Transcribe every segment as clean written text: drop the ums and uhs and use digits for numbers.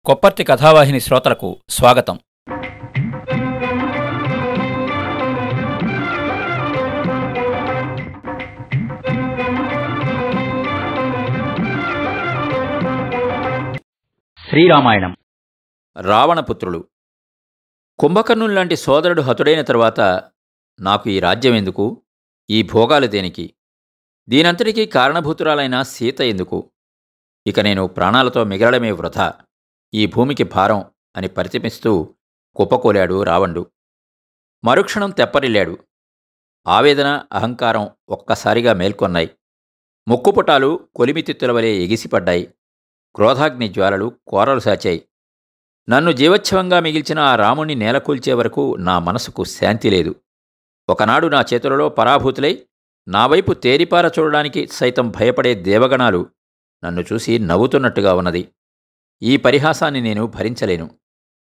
కొప్పర్తి కథావాహిని శ్రోతలకు స్వాగతం. శ్రీరామాయణం. రావణపుత్రులు. కుంభకర్ణుల్లాంటి సోదరుడు హతుడైన తరువాత నాకు ఈ రాజ్యం ఎందుకు, ఈ భోగాలు దేనికి, దీనంతటికీ కారణభూతురాలైన సీత ఎందుకు, ఇక నేను ప్రాణాలతో మిగలడమే వృథా, ఈ భూమికి భారం అని పరితపిస్తూ కుప్పకూలాడు రావణుడు. మరుక్షణం తెప్పరిల్లాడు. ఆవేదన, అహంకారం ఒక్కసారిగా మేల్కొన్నాయి. ముక్కుపుటాలు కొలిమితిత్తులవలే ఎగిసిపడ్డాయి. క్రోధాగ్ని జ్వాలలు కోరలు సాచాయి. నన్ను జీవచ్ఛవంగా మిగిల్చిన ఆ రాముణ్ణి నేలకూల్చే వరకు నా మనసుకు శాంతి లేదు. ఒకనాడు నా చేతులలో పరాభూతులై నా వైపు తేరిపార చూడడానికి సైతం భయపడే దేవగణాలు నన్ను చూసి నవ్వుతున్నట్టుగా ఉన్నది. ఈ పరిహాసాన్ని నేను భరించలేను.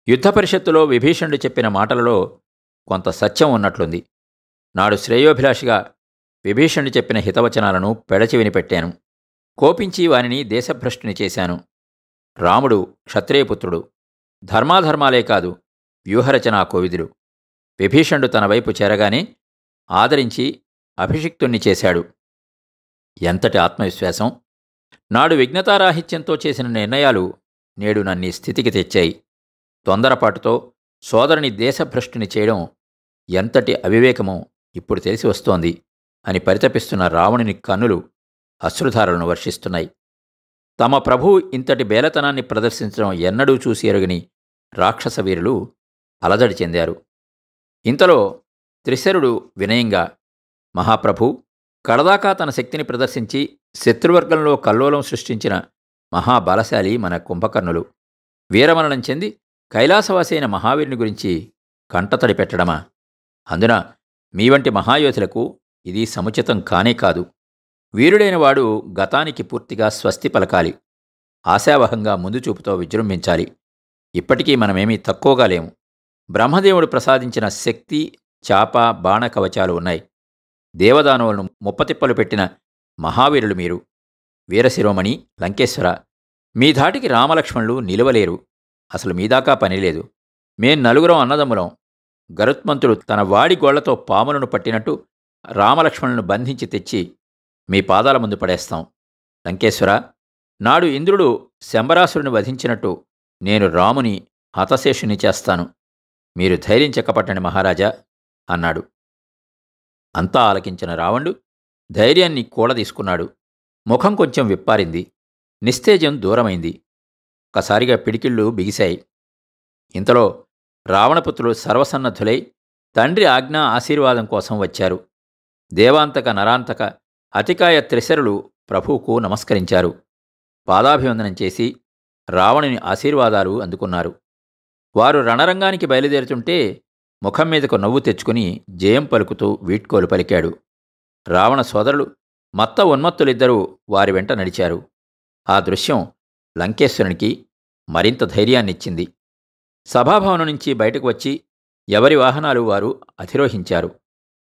యుద్ధ పరిషత్తులో విభీషణుడు చెప్పిన మాటలలో కొంత సత్యం ఉన్నట్లుంది. నాడు శ్రేయోభిలాషిగా విభీషణుడు చెప్పిన హితవచనాలను పెడచెవిని పెట్టాను. కోపించి వానిని దేశభ్రష్టుని చేశాను. రాముడు క్షత్రియపుత్రుడు. ధర్మాధర్మాలే కాదు, వ్యూహరచనా కోవిదుడు. విభీషణుడు తన వైపు చేరగానే ఆదరించి అభిషిక్తుణ్ణి చేశాడు. ఎంతటి ఆత్మవిశ్వాసం! నాడు విఘ్నతారాహిత్యంతో చేసిన నిర్ణయాలు నేడు నన్నీ స్థితికి తెచ్చాయి. తొందరపాటుతో సోదరుని దేశభ్రష్టుని చేయడం ఎంతటి అవివేకమో ఇప్పుడు తెలిసి వస్తోంది అని పరితపిస్తున్న రావణుని కన్నులు అశ్రుధారలను వర్షిస్తున్నాయి. తమ ప్రభువు ఇంతటి బేలతనాన్ని ప్రదర్శించడం ఎన్నడూ చూసి ఎరుగని రాక్షస వీరులు అలజడి చెందారు. ఇంతలో త్రిశరుడు వినయంగా, మహాప్రభు, కడదాకా తన శక్తిని ప్రదర్శించి శత్రువర్గంలో కల్లోలం సృష్టించిన మహాబలశాలి మన కుంభకర్ణులు. వీరమరణం చెంది కైలాసవాసైన మహావీరుని గురించి కంటతడి పెట్టడమా? అందున మీ వంటి మహాయోధులకు ఇది సముచితం కానే కాదు. వీరుడైన వాడు గతానికి పూర్తిగా స్వస్తి పలకాలి. ఆశావహంగా ముందు చూపుతో విజృంభించాలి. ఇప్పటికీ మనమేమీ తక్కువగా లేము. బ్రహ్మదేవుడు ప్రసాదించిన శక్తి, చాప, బాణ కవచాలు ఉన్నాయి. దేవదానవులను ముప్పతిప్పలు పెట్టిన మహావీరులు మీరు. వీరశిరోమణి, లంకేశ్వర, మీ ధాటికి రామలక్ష్మణులు నిలవలేరు. అసలు మీదాకా పనిలేదు. మేం నలుగురం అన్నదమ్ములం. గరుత్మంతుడు తన వాడి గోళ్లతో పాములను పట్టినట్టు రామలక్ష్మణులను బంధించి తెచ్చి మీ పాదాల ముందు పడేస్తాం. లంకేశ్వర, నాడు ఇంద్రుడు శంబరాసురుని వధించినట్టు నేను రాముని హతశేషుని చేస్తాను. మీరు ధైర్యం చెక్కపట్టండి మహారాజా అన్నాడు. అంతా ఆలకించిన రావణుడు ధైర్యాన్ని కూడదీసుకున్నాడు. ముఖం కొంచెం విప్పారింది. నిస్తేజం దూరమైంది. ఒక్కసారిగా పిడికిళ్ళు బిగిశాయి. ఇంతలో రావణపుత్రులు సర్వసన్నద్ధులై తండ్రి ఆజ్ఞా ఆశీర్వాదం కోసం వచ్చారు. దేవాంతక, నరాంతక, అతికాయ త్రిశరులు ప్రభువుకు నమస్కరించారు. పాదాభివందనం చేసి రావణుని ఆశీర్వాదాలు అందుకున్నారు. వారు రణరంగానికి బయలుదేరుతుంటే ముఖం మీదకు నవ్వు తెచ్చుకుని జయం పలుకుతూ వీడ్కోలు పలికాడు. రావణ సోదరులు మత్త ఉన్మత్తులిద్దరూ వారి వెంట నడిచారు. ఆ దృశ్యం లంకేశ్వరునికి మరింత ధైర్యాన్నిచ్చింది. సభాభవనం నుంచి బయటకు వచ్చి ఎవరి వాహనాలు వారు అధిరోహించారు.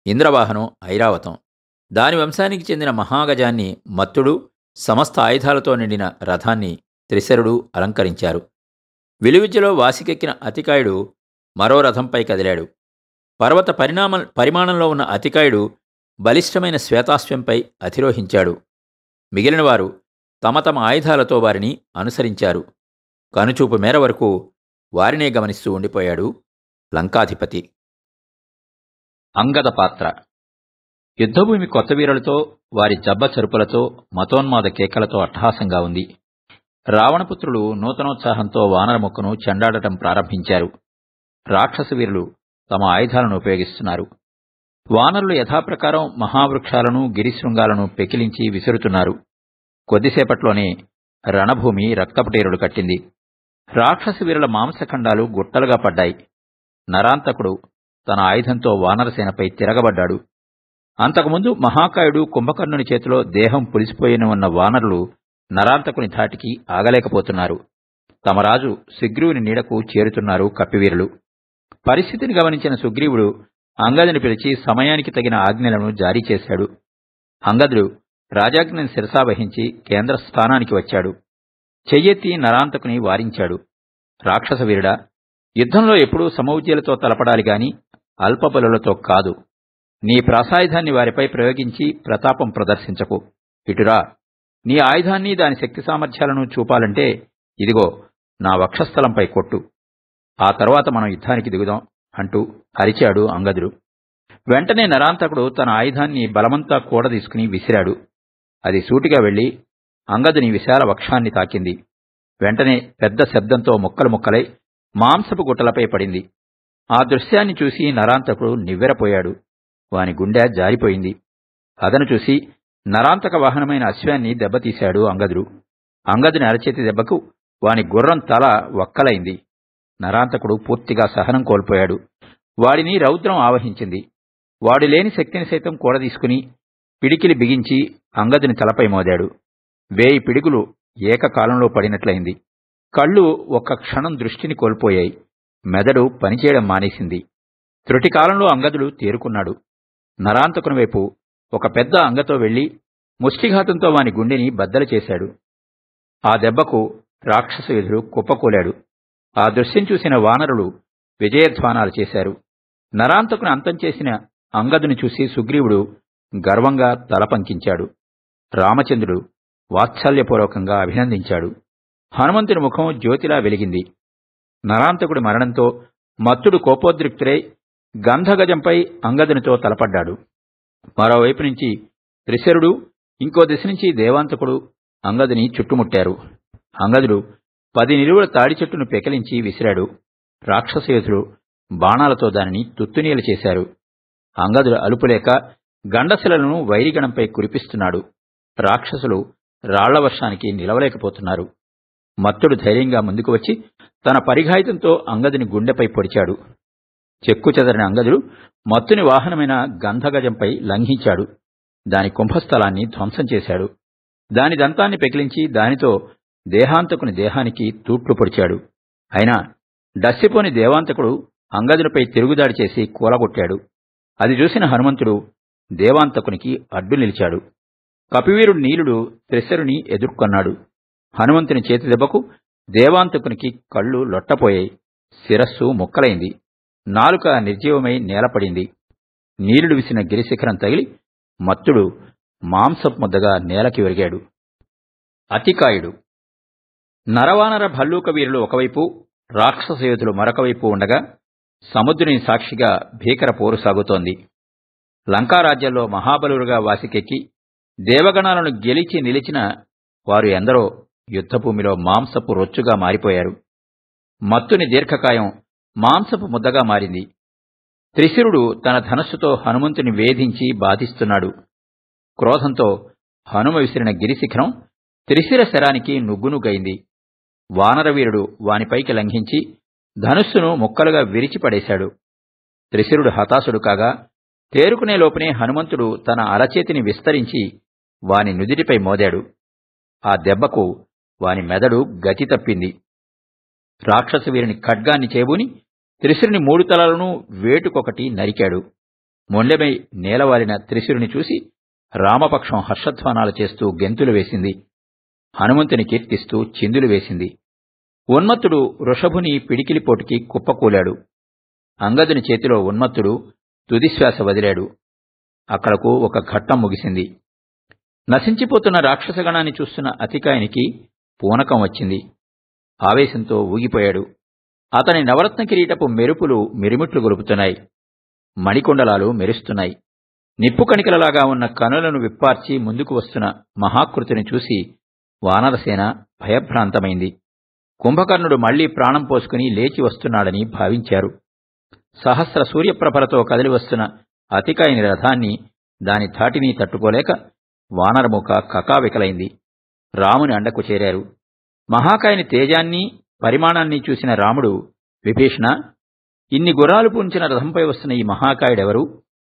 ఇంద్రవాహనం ఐరావతం. దాని వంశానికి చెందిన మహాగజాన్ని మత్తుడు, సమస్త ఆయుధాలతో నిండిన రథాన్ని త్రిశరుడు అలంకరించారు. విలువిద్యలో వాసికెక్కిన అతికాయుడు మరో రథంపై కదిలాడు. పర్వత పరిమాణంలో ఉన్న అతికాయుడు బలిష్టమైన శ్వేతాశ్వంపై అధిరోహించాడు. మిగిలినవారు తమ తమ ఆయుధాలతో వారిని అనుసరించారు. కనుచూపు మేర వరకు వారినే గమనిస్తూ ఉండిపోయాడు లంకాధిపతి. అంగద పాత్ర. యుద్ధభూమి కొత్త వీరులతో, వారి జబ్బ చరుపులతో, మతోన్మాద కేకలతో అట్టహాసంగా ఉంది. రావణపుత్రులు నూతనోత్సాహంతో వానరముక్కను చెండాడటం ప్రారంభించారు. రాక్షస వీరులు తమ ఆయుధాలను ఉపయోగిస్తున్నారు. వానరులు యథాప్రకారం మహావృక్షాలను, గిరిశృంగాలను పెకిలించి విసురుతున్నారు. కొద్దిసేపట్లోనే రణభూమి రక్తపుటేరులు కట్టింది. రాక్షస వీరుల మాంసఖండాలు గుట్టలుగా పడ్డాయి. నరాంతకుడు తన ఆయుధంతో వానరసేనపై తిరగబడ్డాడు. అంతకుముందు మహాకాయుడు కుంభకర్ణుని చేతిలో దేహం పులిసిపోయిన ఉన్న వానరులు నరాంతకుని ధాటికి ఆగలేకపోతున్నారు. తమ రాజు సుగ్రీవుని నీడకు చేరుతున్నారు కప్పివీరులు. పరిస్థితిని గమనించిన సుగ్రీవుడు అంగదుని పిలిచి సమయానికి తగిన ఆజ్ఞలను జారీ చేశాడు. అంగదుడు రాజాజ్ఞని శిరసావహించి కేంద్ర స్థానానికి వచ్చాడు. చెయ్యెత్తి నరాంతకుని వారించాడు. రాక్షస వీరుడా, యుద్ధంలో ఎప్పుడూ సమౌజ్యాలతో తలపడాలి గాని అల్పబలులతో కాదు. నీ ప్రాసాయుధాన్ని వారిపై ప్రయోగించి ప్రతాపం ప్రదర్శించకు. ఇటురా, నీ ఆయుధాన్ని దాని శక్తి సామర్థ్యాలను చూపాలంటే ఇదిగో నా వక్షస్థలంపై కొట్టు. ఆ తర్వాత మనం యుద్ధానికి దిగుదాం అంటూ అరిచాడు అంగదుడు. వెంటనే నరాంతకుడు తన ఆయుధాన్ని బలమంతా కూడదీసుకుని విసిరాడు. అది సూటిగా వెళ్లి అంగదుని విశాల వక్షాన్ని తాకింది. వెంటనే పెద్ద శబ్దంతో ముక్కలు ముక్కలై మాంసపు గుట్టలపై పడింది. ఆ దృశ్యాన్ని చూసి నరాంతకుడు నివ్వెరపోయాడు. వాని గుండె జారిపోయింది. అదను చూసి నరాంతక వాహనమైన అశ్వాన్ని దెబ్బతీశాడు అంగదుడు. అంగదుని అరచేతి దెబ్బకు వాని గుర్రం తల వక్కలైంది. నరాంతకుడు పూర్తిగా సహనం కోల్పోయాడు. వాడిని రౌద్రం ఆవహించింది. వాడి లేని శక్తిని సైతం కూడదీసుకుని పిడికిలి బిగించి అంగదుని తలపై మోదాడు. 1000 పిడుగులు ఏకకాలంలో పడినట్లయింది. కళ్ళు ఒక్క క్షణం దృష్టిని కోల్పోయాయి. మెదడు పనిచేయడం మానేసింది. త్రుటి కాలంలో అంగదుడు తేరుకున్నాడు. నరాంతకుని వైపు ఒక పెద్ద అంగతో వెళ్లి ముష్టిఘాతంతో వాని గుండెని బద్దలు చేశాడు. ఆ దెబ్బకు రాక్షసయుధుడు కుప్పకూలాడు. ఆ దృశ్యం చూసిన వానరులు విజయధ్వానాలు చేశారు. నరాంతకుని అంతం చేసిన అంగదుని చూసి సుగ్రీవుడు గర్వంగా తలపంకించాడు. రామచంద్రుడు వాత్సల్యపూర్వకంగా అభినందించాడు. హనుమంతుని ముఖం జ్యోతిలా వెలిగింది. నరాంతకుడి మరణంతో మత్తుడు కోపోద్రిక్తుడై గంధగజంపై అంగదునితో తలపడ్డాడు. మరోవైపు నుంచి త్రిశరుడు, ఇంకో దిశ నుంచి దేవాంతకుడు అంగదుని చుట్టుముట్టారు. అంగదుడు 10 నిలువుల తాడి చెట్టును పెకిలించి విసిరాడు. రాక్షసయోధులు బాణాలతో దానిని తుత్తునీలు చేశారు. అంగదుడు అలుపులేక గండశిలను వైరిగణంపై కురిపిస్తున్నాడు. రాక్షసులు రాళ్లవర్షానికి నిలవలేకపోతున్నారు. మత్తుడు ధైర్యంగా ముందుకు వచ్చి తన పరిఘాయుధంతో అంగదుని గుండెపై పొడిచాడు. చెక్కు చెదరిన అంగదుడు మత్తుని వాహనమైన గంధగజంపై లంఘించాడు. దాని కుంభస్థలాన్ని ధ్వంసం చేశాడు. దాని దంతాన్ని పెకిలించి దానితో దేహాంతకుని దేహానికి తూట్లు పొడిచాడు. అయినా డస్సిపోని దేవాంతకుడు అంగదునిపై తిరుగుదాడి చేసి కూలగొట్టాడు. అది చూసిన హనుమంతుడు దేవాంతకునికి అడ్డు నిలిచాడు. కపివీరుడు నీలుడు త్రిశరుని ఎదుర్కొన్నాడు. హనుమంతుని చేతి దెబ్బకు దేవాంతకునికి కళ్ళు లొట్టపోయాయి. శిరస్సు ముక్కలైంది. నాలుక నిర్జీవమై నేలపడింది. నీలుడు విసిన గిరిశిఖరం తగిలి మత్తుడు మాంసపు ముద్దగా నేలకి విరిగాడు. అతికాయుడు. నరవానర భల్లూక వీరులు ఒకవైపు, రాక్షసయోధులు మరొకవైపు ఉండగా సముద్రుని సాక్షిగా భీకర పోరు సాగుతోంది. లంకారాజ్యంలో మహాబలురుగా వాసికెక్కి దేవగణాలను గెలిచి నిలిచిన వారు ఎందరో యుద్ధభూమిలో మాంసపు రొచ్చుగా మారిపోయారు. మత్తుని దీర్ఘకాయం మాంసపు ముద్దగా మారింది. త్రిశిరుడు తన ధనస్సుతో హనుమంతుని వేధించి బాధిస్తున్నాడు. క్రోధంతో హనుమ విసిరిన గిరిశిఖరం త్రిశిర శరానికి నుగ్గునుగైంది. వానరవీరుడు వానిపైకి లంఘించి ధనుస్సును ముక్కలుగా విరిచిపడేశాడు. త్రిశిరుడు హతాశుడు కాగా తేరుకునే లోపునే హనుమంతుడు తన అరచేతిని విస్తరించి వాని నుదిటిపై మోదాడు. ఆ దెబ్బకు వాని మెదడు గతి తప్పింది. రాక్షసవీరుని ఖడ్గాన్ని చేబూని త్రిశిరుని 3 తలలను వేటుకొకటి నరికాడు. మొండెమై నేలవాలిన త్రిశిరుని చూసి రామపక్షం హర్షధ్వానాలు చేస్తూ గెంతులు వేసింది. హనుమంతుని కీర్తిస్తూ చిందులు వేసింది. ఉన్మత్తుడు వృషభుని పిడికిలిపోటుకి కుప్పకూలాడు. అంగదుని చేతిలో ఉన్మత్తుడు తుదిశ్వాస వదిలాడు. అక్కడకు ఒక ఘట్టం ముగిసింది. నశించిపోతున్న రాక్షసగణాన్ని చూస్తున్న అతికాయునికి పూనకం వచ్చింది. ఆవేశంతో ఊగిపోయాడు. అతని నవరత్న కిరీటపు మెరుపులు మిరిమిట్లు గొలుపుతున్నాయి. మణికొండలాలు మెరుస్తున్నాయి. నిప్పు కణికలలాగా ఉన్న కనులను విప్పార్చి ముందుకు వస్తున్న మహాకృతిని చూసి వానరసేన భయభ్రాంతమైంది. కుంభకర్ణుడు మళ్లీ ప్రాణం పోసుకుని లేచి వస్తున్నాడని భావించారు. సహస్ర సూర్యప్రభలతో కదిలివస్తున్న అతికాయుని రథాన్ని దాని ధాటిని తట్టుకోలేక వానరముఖ కకావికలైంది. రాముని అండకు చేరారు. మహాకాయుని తేజాన్ని పరిమాణాన్ని చూసిన రాముడు, విభీషణ, ఇన్ని గుర్రాలు పూంచిన రథంపై వస్తున్న ఈ మహాకాయుడెవరు?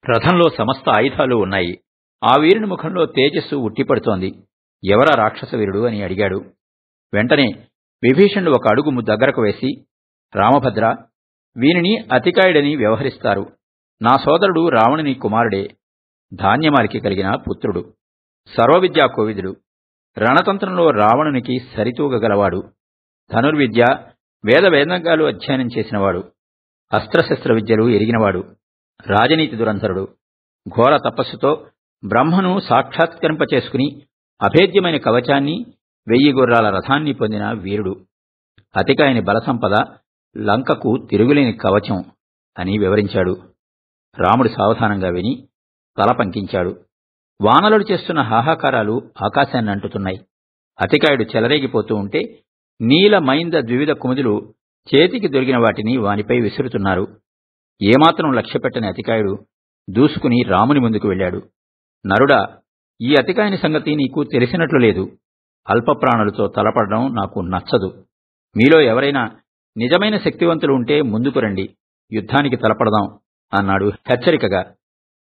రథంలో సమస్త ఆయుధాలు ఉన్నాయి. ఆ వీరుని ముఖంలో తేజస్సు ఉట్టిపడుతోంది. ఎవరా రాక్షసవీరుడు అని అడిగాడు. వెంటనే విభీషణుడు ఒక అడుగు దగ్గరకు వేసి, రామభద్ర, వీనిని అతికాయుడని వ్యవహరిస్తారు. నా సోదరుడు రావణుని కుమారుడే. ధాన్యమాలికి కలిగిన పుత్రుడు. సర్వవిద్యా కోవిదుడు. రణతంత్రంలో రావణునికి సరితూగగలవాడు. ధనుర్విద్య, వేదంగాలు అధ్యయనం చేసినవాడు, అస్త్రశస్త్ర విద్యలు ఎరిగినవాడు, రాజనీతి దురంధరుడు, ఘోర తపస్సుతో బ్రహ్మను సాక్షాత్కరింపచేసుకుని అభేద్యమైన కవచాన్ని 1000 గుర్రాల రథాన్ని పొందిన వీరుడు. అతికాయని బలసంపద లంకకు తిరుగులేని కవచం అని వివరించాడు. రాముడు సావధానంగా విని తల పంకించాడు. వానలుడు చేస్తున్న హాహాకారాలు ఆకాశాన్ని అంటుతున్నాయి. అతికాయుడు చెలరేగిపోతూ ఉంటే నీల మైంద ద్వివిధ కుముదులు చేతికి దొరికిన వాటిని వానిపై విసురుతున్నారు. ఏమాత్రం లక్ష్యపెట్టని అతికాయుడు దూసుకుని రాముని ముందుకు వెళ్ళాడు. నరుడా, ఈ అతికాయని సంగతి నీకు తెలిసినట్లు లేదు. అల్పప్రాణులతో తలపడడం నాకు నచ్చదు. మీలో ఎవరైనా నిజమైన శక్తివంతులు ఉంటే ముందుకు రండి, యుద్ధానికి తలపడదాం అన్నాడు హెచ్చరికగా.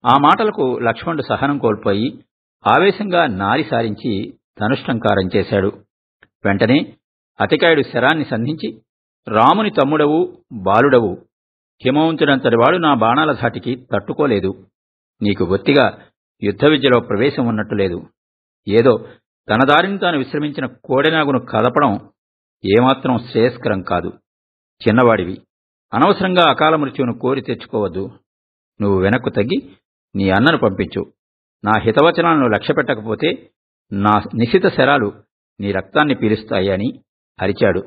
ఆ మాటలకు లక్ష్మణుడు సహనం కోల్పోయి ఆవేశంగా నారి సారించి ధనుష్టంకారం చేశాడు. వెంటనే అతికాయుడు శరాన్ని సంధించి, రాముని తమ్ముడవు, బాలుడవు, హిమవంతుడంతటివాడు నా బాణాల ధాటికి తట్టుకోలేదు. నీకు బొత్తిగా యుద్ధ విద్యలో ప్రవేశం ఉన్నట్టులేదు. ఏదో తన దారిని తాను విశ్రమించిన కోడెనాగును కదపడం ఏమాత్రం శ్రేయస్కరం కాదు. చిన్నవాడివి, అనవసరంగా అకాల మృత్యువును కోరి తెచ్చుకోవద్దు. నువ్వు వెనక్కు తగ్గి నీ అన్నను పంపించు. నా హితవచనాలను లక్ష్యపెట్టకపోతే నా నిశిత శరాలు నీ రక్తాన్ని పీలుస్తాయి అని అరిచాడు.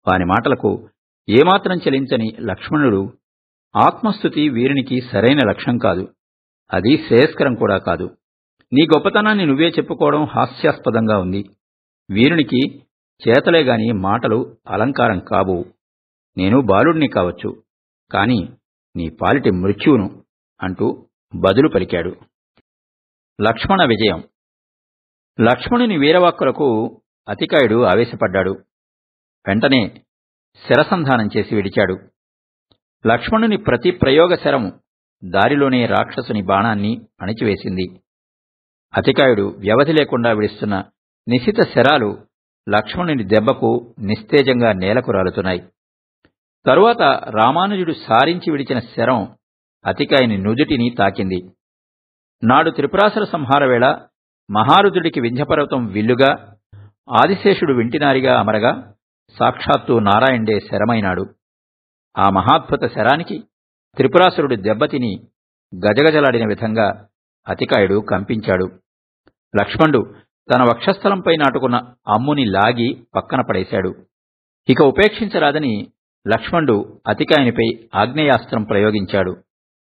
వాని మాటలకు ఏమాత్రం చలించని లక్ష్మణుడు, ఆత్మస్థుతి వీరునికి సరైన లక్ష్యం కాదు, అది శ్రేయస్కరం కూడా కాదు. నీ గొప్పతనాన్ని నువ్వే చెప్పుకోవడం హాస్యాస్పదంగా ఉంది. వీరునికి చేతలేగాని మాటలు అలంకారం కాబు. నేను బాలుడిని కావచ్చు, కాని నీ పాలిటి మృత్యువును అంటూ బదులు పలికాడు. లక్ష్మణ విజయం. లక్ష్మణుని వీరవాక్కులకు అతికాయుడు ఆవేశపడ్డాడు. వెంటనే శరసంధానం చేసి విడిచాడు. లక్ష్మణుని ప్రతి ప్రయోగ శరము దారిలోనే రాక్షసుని బాణాన్ని అణిచివేసింది. అతికాయుడు వ్యవధి లేకుండా విడుస్తున్న నిశిత శరాలు లక్ష్మణుని దెబ్బకు నిస్తేజంగా నేలకు రాలుతున్నాయి. తరువాత రామానుజుడు సారించి విడిచిన శరం అతికాయుని నుదుటిని తాకింది. నాడు త్రిపురాసుర సంహార వేళ మహారుద్రుడికి వింధ్యపర్వతం విల్లుగా, ఆదిశేషుడు వింటినారిగా అమరగా సాక్షాత్తు నారాయణుడే శరమైనాడు. ఆ మహాద్భుత శరానికి త్రిపురాసురుడు దెబ్బతిని గజగజలాడిన విధంగా అతికాయుడు కంపించాడు. లక్ష్మణుడు తన వక్షస్థలంపై నాటుకున్న అమ్ముని లాగి పక్కన పడేశాడు. ఇక ఉపేక్షించరాదని లక్ష్మణుడు అతికాయునిపై ఆగ్నేయాస్త్రం ప్రయోగించాడు.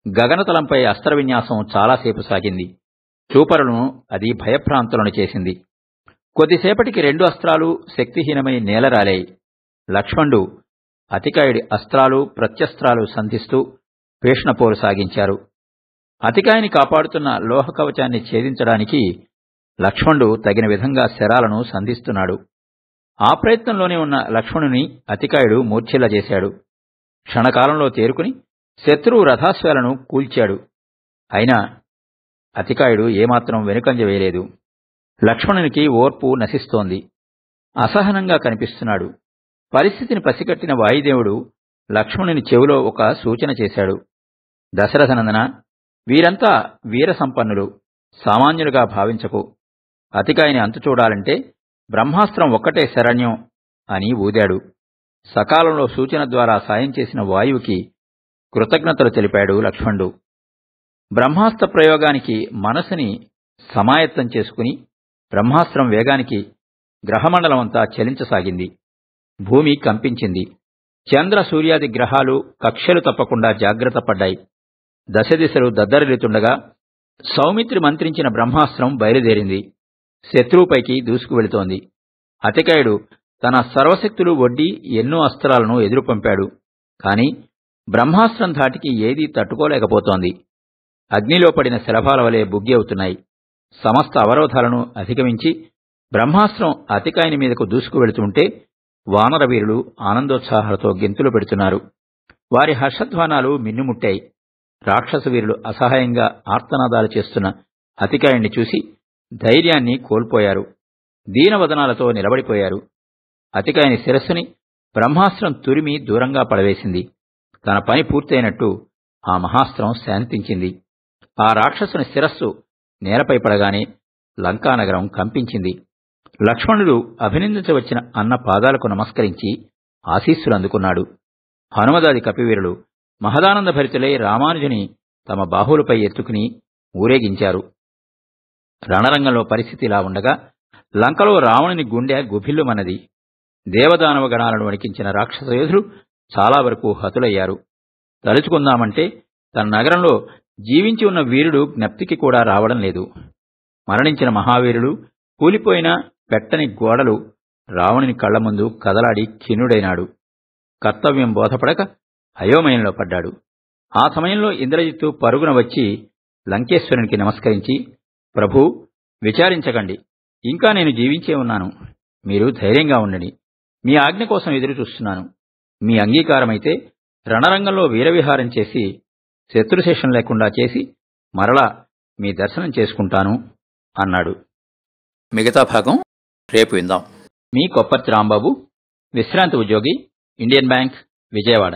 గగనతలంపై అస్త్ర విన్యాసం చాలాసేపు సాగింది. చూపరులను అది భయభ్రాంతులను చేసింది. కొద్దిసేపటికి 2 అస్త్రాలు శక్తిహీనమై నేలరాలాయి. లక్ష్మణుడు అతికాయుడి అస్త్రాలు ప్రత్యస్త్రాలు సంధిస్తూ భీషణపోరు సాగించారు. అతికాయుని కాపాడుతున్న లోహ కవచాన్ని ఛేదించడానికి లక్ష్మణుడు తగిన విధంగా శరాలను సంధిస్తున్నాడు. ఆ ప్రయత్నంలోనే ఉన్న లక్ష్మణుని అతికాయుడు మూర్ఛిల్ల చేశాడు. క్షణకాలంలో తేరుకుని శత్రువు రథాశ్వాలను కూల్చాడు. అయినా అతికాయుడు ఏమాత్రం వెనుకంజ వేయలేదు. లక్ష్మణునికి ఓర్పు నశిస్తోంది. అసహనంగా కనిపిస్తున్నాడు. పరిస్థితిని పసిగట్టిన వాయుదేవుడు లక్ష్మణుని చెవిలో ఒక సూచన చేశాడు. దశరథనందన, వీరంతా వీర సంపన్నులు, సామాన్యులుగా భావించకు. అతికాయుని అంతు చూడాలంటే బ్రహ్మాస్త్రం ఒక్కటే శరణ్యం అని ఊదాడు. సకాలంలో సూచన ద్వారా సాయం చేసిన వాయువుకి కృతజ్ఞతలు తెలిపాడు లక్ష్మణుడు. బ్రహ్మాస్త్ర ప్రయోగానికి మనసుని సమాయత్తం చేసుకుని బ్రహ్మాస్త్రం వేగానికి గ్రహమండలమంతా చలించసాగింది. భూమి కంపించింది. చంద్ర సూర్యాది గ్రహాలు కక్ష్యలు తప్పకుండా జాగ్రత్త పడ్డాయి. దశదిశలు దద్దరిల్లుతుండగా సౌమిత్రి మంత్రించిన బ్రహ్మాస్త్రం బయలుదేరింది. శత్రువుపైకి దూసుకువెళుతోంది. అతికాయుడు తన సర్వశక్తులు ఒడ్డి ఎన్నో అస్త్రాలను ఎదురుపంపాడు. కాని బ్రహ్మాస్త్రం ధాటికి ఏదీ తట్టుకోలేకపోతోంది. అగ్నిలో పడిన శలభాల వలె బుగ్గి అవుతున్నాయి. సమస్త అవరోధాలను అధిగమించి బ్రహ్మాస్త్రం అతికాయుని మీదకు దూసుకువెళుతుంటే వానరవీరులు ఆనందోత్సాహాలతో గెంతులు పెడుతున్నారు. వారి హర్షధ్వానాలు మిన్నుముట్టాయి. రాక్షస వీరులు అసహాయంగా ఆర్తనాదాలు చేస్తున్న అతికాయుణ్ణి చూసి ధైర్యాన్ని కోల్పోయారు. దీనవదనాలతో నిలబడిపోయారు. అతికాయుని శిరస్సుని బ్రహ్మాస్త్రం తురిమి దూరంగా పడవేసింది. తన పని పూర్తయినట్టు ఆ మహాస్త్రం శాంతించింది. ఆ రాక్షసుని శిరస్సు నేలపై పడగానే లంకానగరం కంపించింది. లక్ష్మణుడు అభినందించవచ్చిన అన్న పాదాలకు నమస్కరించి ఆశీస్సులు అందుకున్నాడు. హనుమదాది కపివీరులు మహదానంద భరితులై రామానుజుని తమ బాహువులపై ఎత్తుకుని ఊరేగించారు. రణరంగంలో పరిస్థితి ఇలా ఉండగా లంకలో రావణుని గుండె గుభిల్లుమన్నది. దేవదానవ గణాలను వణికించిన రాక్షస యోధులు చాలా వరకు హతులయ్యారు. తలుచుకుందామంటే తన నగరంలో జీవించి ఉన్న వీరుడు జ్ఞప్తికి కూడా రావడం లేదు. మరణించిన మహావీరుడు కూలిపోయిన పెట్టని గోడలు రావణుని కళ్ల ముందు కదలాడి ఖిన్నుడైనాడు. కర్తవ్యం బోధపడక అయోమయంలో పడ్డాడు. ఆ సమయంలో ఇంద్రజిత్తు పరుగున వచ్చి లంకేశ్వరునికి నమస్కరించి, ప్రభూ, విచారించకండి, ఇంకా నేను జీవించే ఉన్నాను. మీరు ధైర్యంగా ఉండండి. మీ ఆజ్ఞ కోసం ఎదురుచూస్తున్నాను. మీ అంగీకారమైతే రణరంగంలో వీరవిహారం చేసి శత్రుశేషం లేకుండా చేసి మరలా మీ దర్శనం చేసుకుంటాను అన్నాడు. మిగతా భాగం రేపు విందాం. మీ కొప్పర్తి రాంబాబు, విశ్రాంతి ఉద్యోగి, ఇండియన్ బ్యాంక్, విజయవాడ.